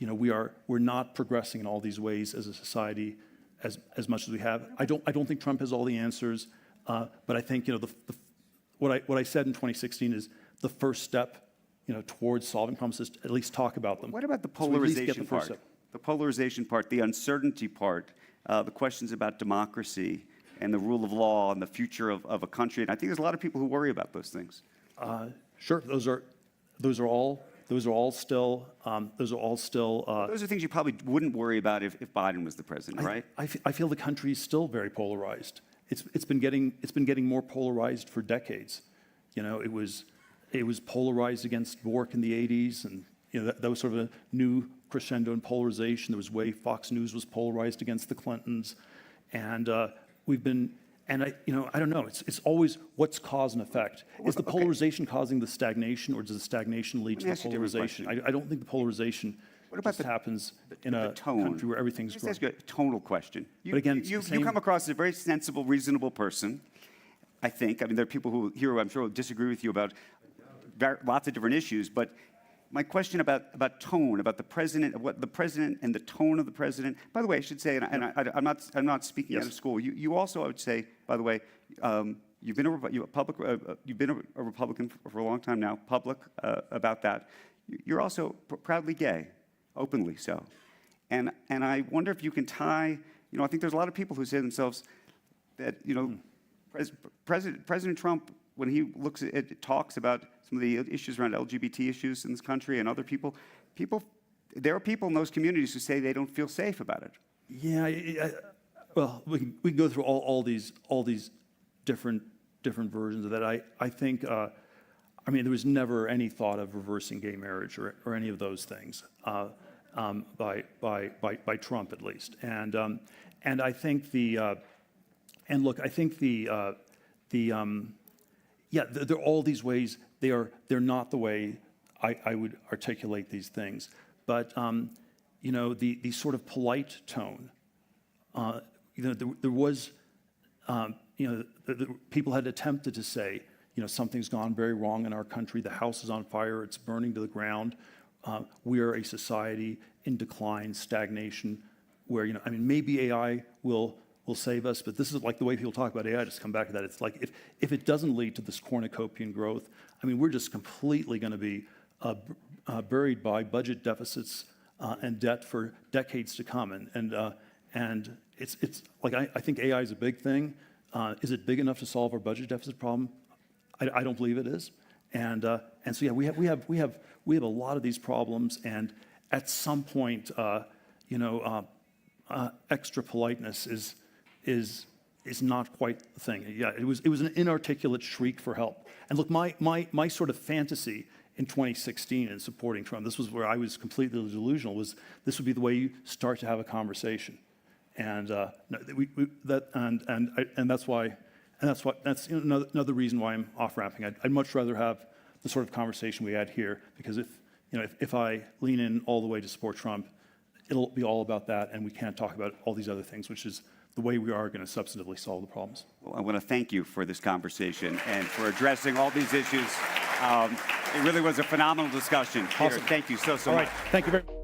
we're not progressing in all these ways as a society as much as we have. I don't think Trump has all the answers, but I think what I said in 2016 is the first step towards solving problems is to at least talk about them. What about the So we at least get polarization the first part? step. The polarization part, the uncertainty part, the questions about democracy and the rule of law and the future of a country. And I think there's a lot of people who worry about those things. Sure, those are all still. Those are things you probably wouldn't worry about if Biden was the president, right? I feel the country is still very polarized. It's been getting more polarized for decades. It was polarized against Bork in the 80s, and that was sort of a new crescendo in polarization. There was way Fox News was polarized against the Clintons, and we've been. And I don't know. It's always what's cause and effect. Is the polarization causing the stagnation, or does the stagnation lead to the polarization? I don't think the polarization happens in a country where everything's growing. Let's ask you a tonal question. But again, you come across as a very sensible, reasonable person, I think. I mean, there are people who here, I'm sure, will disagree with you about lots of different issues, but my question about tone, about the president, what the president and the tone of the president. By the way, I should say, and I'm not speaking out of school. You also, I would say, by the way, you've been a Republican for a long time now, public about that. You're also proudly gay, openly so, and I wonder if you can tie. I think there's a lot of people who say to themselves that President Trump, when he talks about some of the issues around LGBT issues in this country and other people, there are people in those communities who say they don't feel safe about it. Yeah, well, we can go through all these different versions of that. I think, there was never any thought of reversing gay marriage or any of those things by Trump, at least. And I think there are all these ways. They're not the way I would articulate these things. But the sort of polite tone. There was people had attempted to say something's gone very wrong in our country. The house is on fire. It's burning to the ground. We are a society in decline, stagnation. Where maybe AI will save us, but this is like the way people talk about AI. Just come back to that. It's like if it doesn't lead to this cornucopian growth, we're just completely going to be buried by budget deficits and debt for decades to come. And it's like I think AI is a big thing. Is it big enough to solve our budget deficit problem? I don't believe it is. And so, yeah, we have a lot of these problems, and at some point, extra politeness is not quite the thing. Yeah, it was an inarticulate shriek for help. And look, my sort of fantasy in 2016 in supporting Trump, this was where I was completely delusional, was this would be the way you start to have a conversation. And that's another reason why I'm off-ramping. I'd much rather have the sort of conversation we had here, because if I lean in all the way to support Trump, it'll be all about that, and we can't talk about all these other things, which is the way we are going to substantively solve the problems. Well, I want to thank you for this conversation and for addressing all these issues. It really was a phenomenal discussion. Awesome. Thank you so all much. Right. Thank you very much.